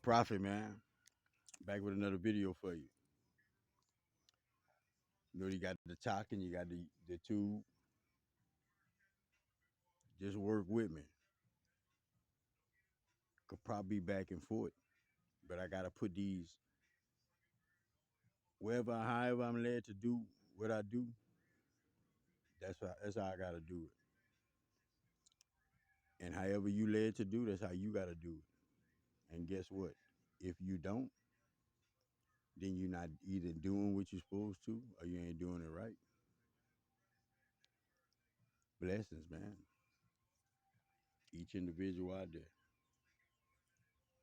Prophet, man. Back with another video for you. You got the talking, you got the two. Just work with me. Could probably be back and forth, but I gotta put these wherever, however I'm led to do what I do. That's how I gotta do it. And however you led to do, that's how you gotta do it. And guess what? If you don't, then you're not either doing what you're supposed to or you ain't doing it right. Blessings, man. Each individual out there.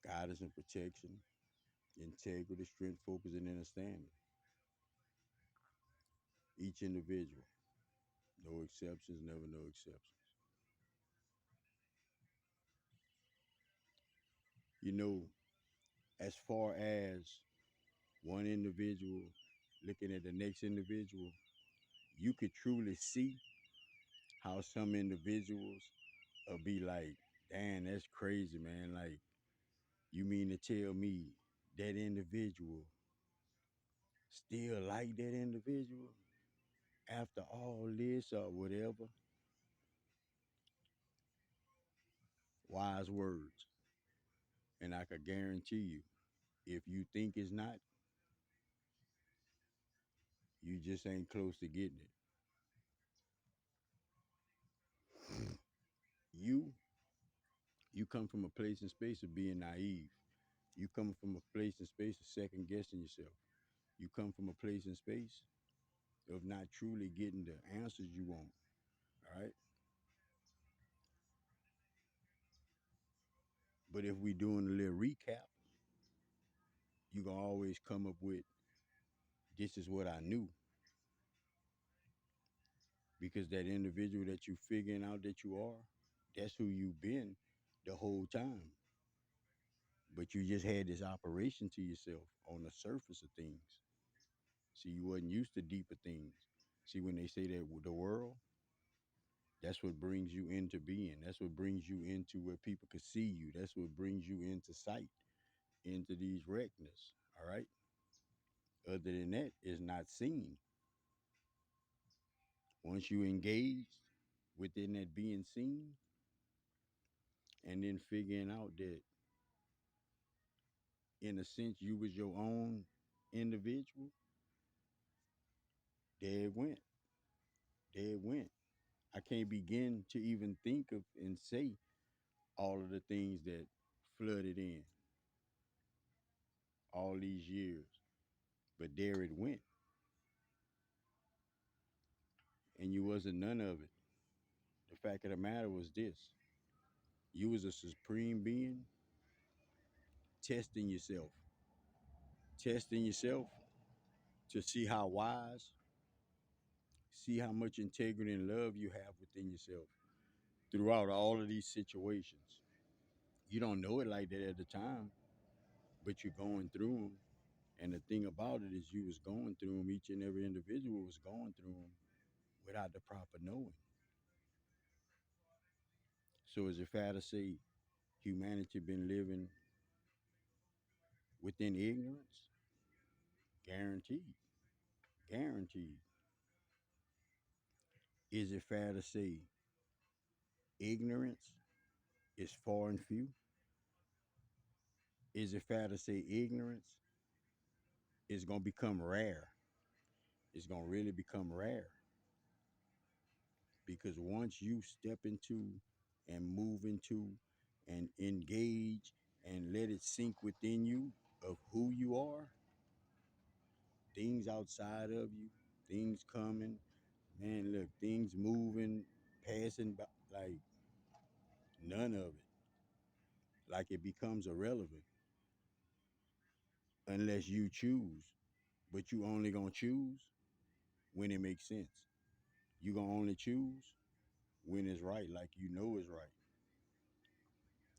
Guidance and protection, integrity, strength, focus, and understanding. Each individual. No exceptions, never no exceptions. You know, as far as one individual looking at the next individual, you could truly see how some individuals will be like, damn, that's crazy, man. Like, you mean to tell me that individual still like that individual after all this or whatever? Wise words. And I could guarantee you, if you think it's not, you just ain't close to getting it. You come from a place and space of being naive. You come from a place and space of second guessing yourself. You come from a place and space of not truly getting the answers you want. All right. But if we doing a little recap, you can always come up with this is what I knew. Because that individual that you figuring out that you are, that's who you've been the whole time. But you just had this operation to yourself on the surface of things. See, you wasn't used to deeper things. See, when they say that the world, that's what brings you into being. That's what brings you into where people can see you. That's what brings you into sight, into these rectness. All right. Other than that, is not seen. Once you engage within that being seen, and then figuring out that, in a sense, you was your own individual, there it went. There it went. I can't begin to even think of and say all of the things that flooded in all these years. But there it went. And you wasn't none of it. The fact of the matter was this. You was a supreme being testing yourself. Testing yourself to see how wise, see how much integrity and love you have within yourself throughout all of these situations. You don't know it like that at the time, but you're going through them. And the thing about it is you was going through them. Each and every individual was going through them without the proper knowing. So is it fair to say humanity been living within ignorance? Guaranteed. Guaranteed. Is it fair to say ignorance is far and few? Is it fair to say ignorance is going to become rare? It's going to really become rare because once you step into and move into and engage and let it sink within you of who you are, things outside of you, things coming, man, look, things moving, passing by, like none of it. Like it becomes irrelevant unless you choose. But you only gonna choose when it makes sense. You gonna only choose when it's right, like you know it's right.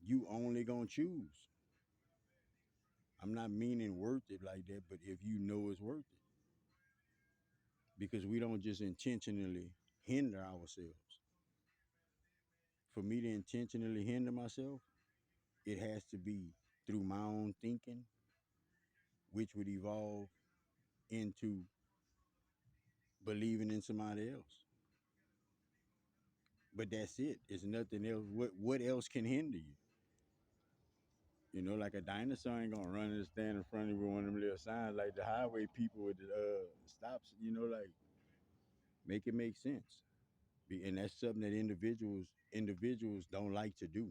You only gonna choose. I'm not meaning worth it like that, but if you know it's worth it. Because we don't just intentionally hinder ourselves. For me to intentionally hinder myself, it has to be through my own thinking, which would evolve into believing in somebody else. But that's it. It's nothing else. What else can hinder you? You know, like a dinosaur ain't gonna run and stand in front of you with one of them little signs like the highway people with the stops. You know, like make it make sense. And that's something that individuals don't like to do.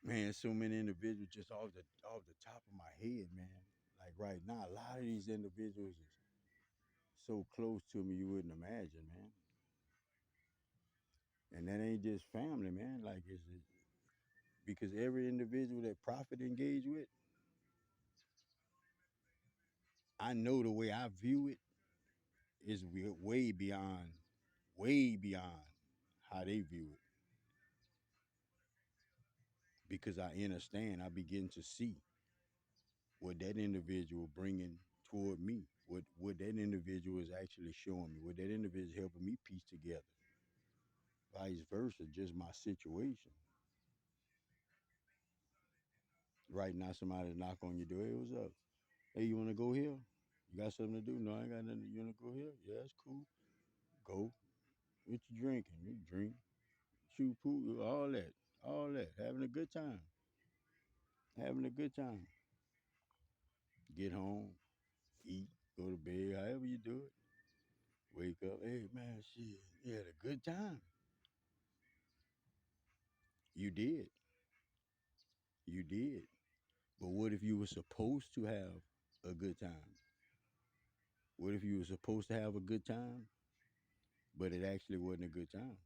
Man, so many individuals just off the top of my head, man. Like right now, a lot of these individuals is so close to me you wouldn't imagine, man. And that ain't just family, man. Like it's because every individual that Prophet engage with, I know the way I view it is way beyond how they view it. Because I understand, I begin to see what that individual bringing toward me, what that individual is actually showing me, what that individual is helping me piece together. Vice versa, just my situation. Right now, somebody knock on your door. Hey, what's up? Hey, you want to go here? You got something to do? No, I ain't got nothing. You want to go here? Yeah, that's cool. Go. What you drinking? You drink. Shoot pool. All that. All that. Having a good time. Having a good time. Get home. Eat. Go to bed. However you do it. Wake up. Hey, man, shit. You had a good time. You did. You did. But what if you were supposed to have a good time? What if you were supposed to have a good time, but it actually wasn't a good time?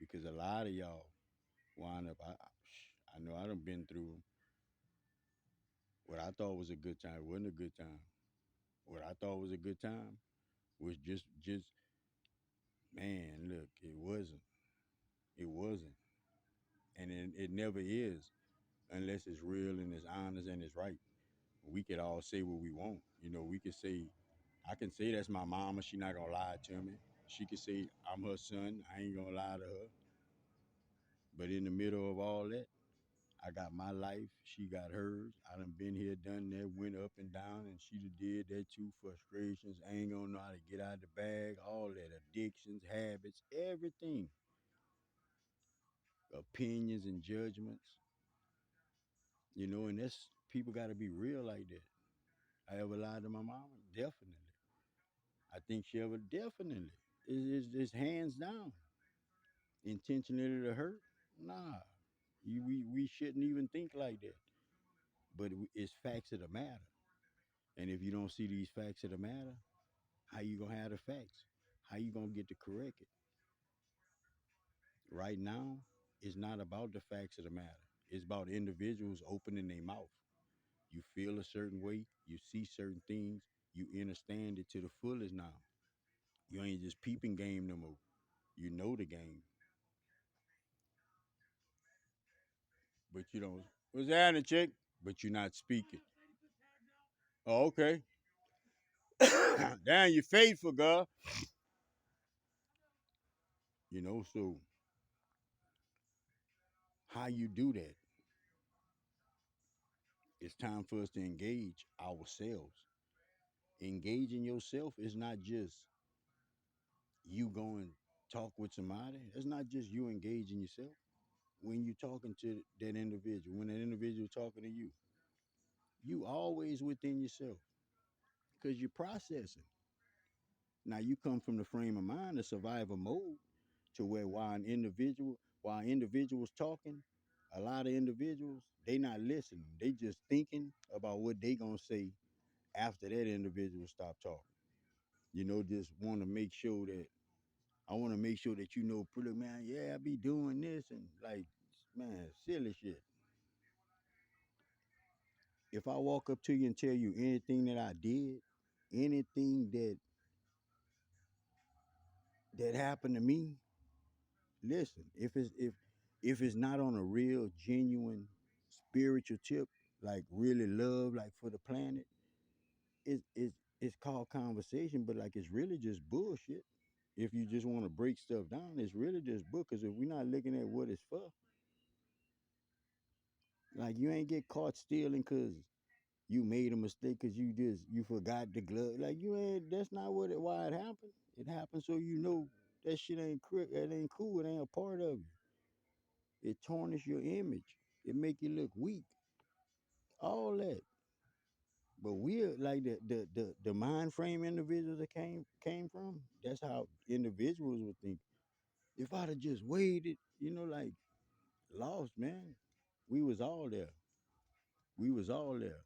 Because a lot of y'all wind up. I know I done been through what I thought was a good time. It wasn't a good time. What I thought was a good time was just man. Look, it wasn't. It wasn't, and it never is unless it's real and it's honest and it's right. We could all say what we want. You know, we could say, I can say that's my mama. She not gonna lie to me. She could say I'm her son. I ain't gonna lie to her. But in the middle of all that, I got my life. She got hers. I done been here, done that, went up and down, and she done did that too. Frustrations, ain't gonna know how to get out of the bag, all that, addictions, habits, everything, opinions and judgments. You know, and that's people got to be real like that. I ever lied to my mama? Definitely. I think she ever definitely. It's hands down. Intentionally to hurt? Nah. We shouldn't even think like that. But it's facts of the matter. And if you don't see these facts of the matter, how you gonna have the facts? How you gonna get to correct it? Right now, it's not about the facts of the matter. It's about individuals opening their mouth. You feel a certain way, you see certain things, you understand it to the fullest now. You ain't just peeping game no more. You know the game, but you don't. What's happening, chick? But you're not speaking. Oh, okay. Damn, you faithful, girl. You know, so how you do that? It's time for us to engage ourselves. Engaging yourself is not just you going talk with somebody. It's not just you engaging yourself. When you talking to that individual, when that individual talking to you always within yourself because you're processing. Now you come from the frame of mind, the survival mode, to where while individuals talking, a lot of individuals they not listening. They just thinking about what they gonna say after that individual stop talking. You know, just want to make sure that I want to make sure that you know, pretty man. Yeah, I be doing this and like, man, silly shit. If I walk up to you and tell you anything that I did, anything that happened to me, listen. If it's not on a real, genuine, spiritual tip, like really love, like for the planet, it's called conversation, but like it's really just bullshit. If you just want to break stuff down, it's really just book. Because if we're not looking at what it's for, Like you ain't get caught stealing because you made a mistake because you forgot the glove. Like you ain't. That's not what it. Why it happened. It happened so you know that shit ain't that ain't cool. It ain't a part of you. It tarnish your image. It make you look weak. All that. But we're like the mind frame individuals that came from. That's how individuals would think. If I'd have just waited, like lost, man. We was all there. We was all there.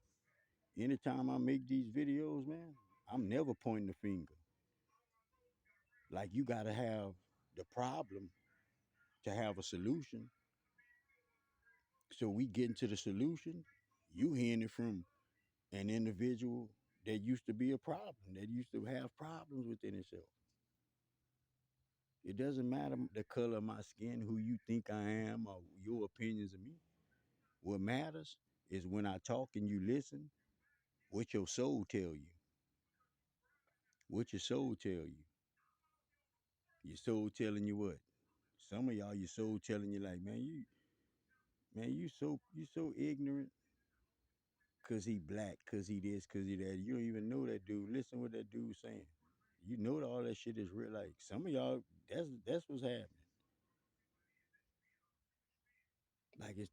Anytime I make these videos, man, I'm never pointing the finger. Like you gotta have the problem to have a solution. So we get into the solution. You hearing it from an individual that used to be a problem, that used to have problems within itself. It doesn't matter the color of my skin, who you think I am, or your opinions of me. What matters is when I talk and you listen, what your soul tell you. What your soul tell you. Your soul telling you what? Some of y'all, your soul telling you like, man, you so ignorant. Cause he black, cause he this, cause he that. You don't even know that dude. Listen what that dude's saying. You know that all that shit is real. Like some of y'all, that's what's happening. Like it's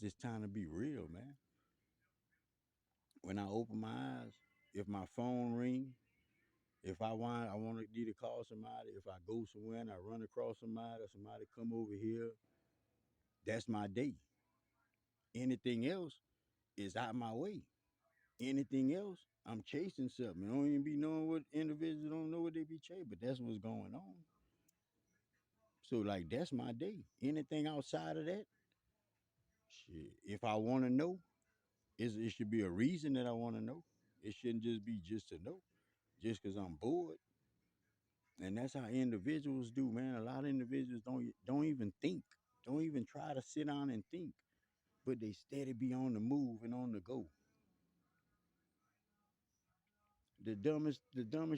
just time to be real, man. When I open my eyes, if my phone ring, if I want to need to call somebody. If I go somewhere and I run across somebody or somebody come over here, that's my day. Anything else is out my way. Anything else, I'm chasing something. I don't even be knowing what individuals don't know what they be chasing, but that's what's going on. So like that's my day. Anything outside of that, shit. If I want to know, it should be a reason that I want to know. It shouldn't just be just to know, just because I'm bored. And that's how individuals do, man. A lot of individuals don't even think, don't even try to sit down and think, but they steady be on the move and on the go. The dumbest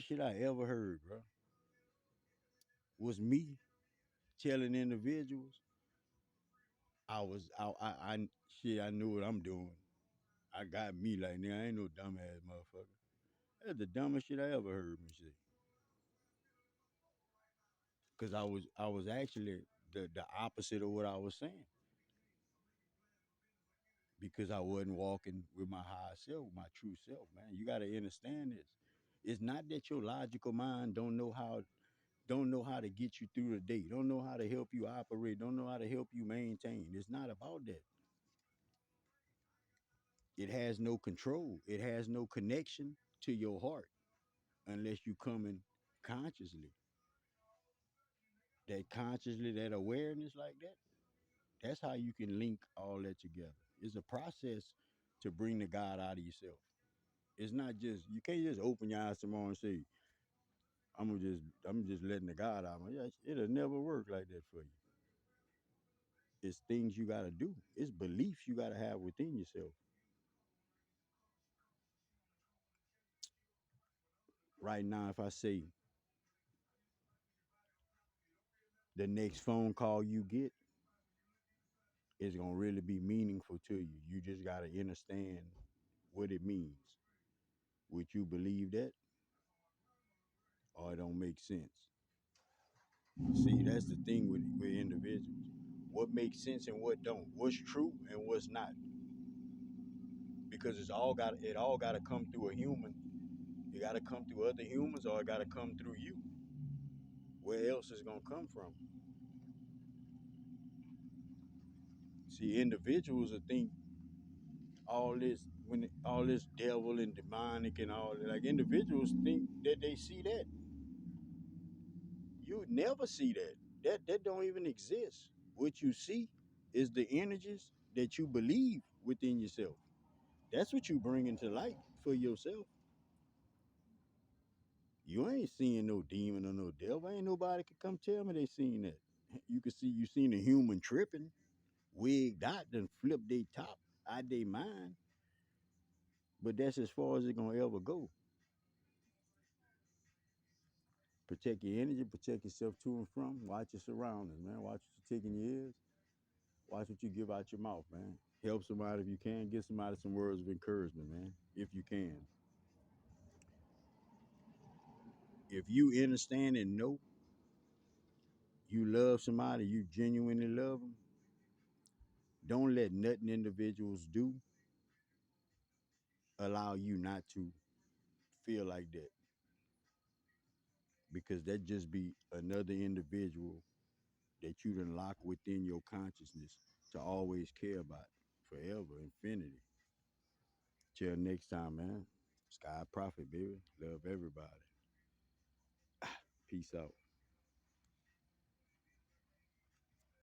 shit I ever heard, bro, was me telling individuals I shit. I knew what I'm doing. I got me like nigga. I ain't no dumbass motherfucker. That's the dumbest shit I ever heard me say. Cause I was actually the opposite of what I was saying. Because I wasn't walking with my high self, my true self, man. You gotta understand this. It's not that your logical mind don't know how to get you through the day, don't know how to help you operate, don't know how to help you maintain. It's not about that. It has no control. It has no connection to your heart unless you come in consciously. That consciously, that awareness like that, that's how you can link all that together. It's a process to bring the God out of yourself. It's not just you can't just open your eyes tomorrow and say, I'm just letting the God out. Yeah, it'll never work like that for you. It's things you gotta do. It's beliefs you gotta have within yourself. Right now, if I say the next phone call you get is gonna really be meaningful to you. You just gotta understand what it means. Would you believe that, or it don't make sense? See, that's the thing with individuals. What makes sense and what don't. What's true and what's not. Because it all gotta come through a human. It gotta come through other humans, or it gotta come through you. Where else is gonna come from? See, individuals will think all this devil and demonic and all that. Like individuals think that they see that. You would never see that. That don't even exist. What you see is the energies that you believe within yourself. That's what you bring into light for yourself. You ain't seeing no demon or no devil. Ain't nobody could come tell me they seen that. You can see you seen a human tripping, wigged out, then flip they top out they mind. But that's as far as it's gonna ever go. Protect your energy, protect yourself to and from. Watch your surroundings, man. Watch what you're taking your ears. Watch what you give out your mouth, man. Help somebody if you can. Give somebody some words of encouragement, man. If you can. If you understand and know you love somebody, you genuinely love them, don't let nothing individuals do allow you not to feel like that. Because that just be another individual that you done lock within your consciousness to always care about forever, infinity. Till next time, man. Sky Prophet, baby. Love everybody. Peace out.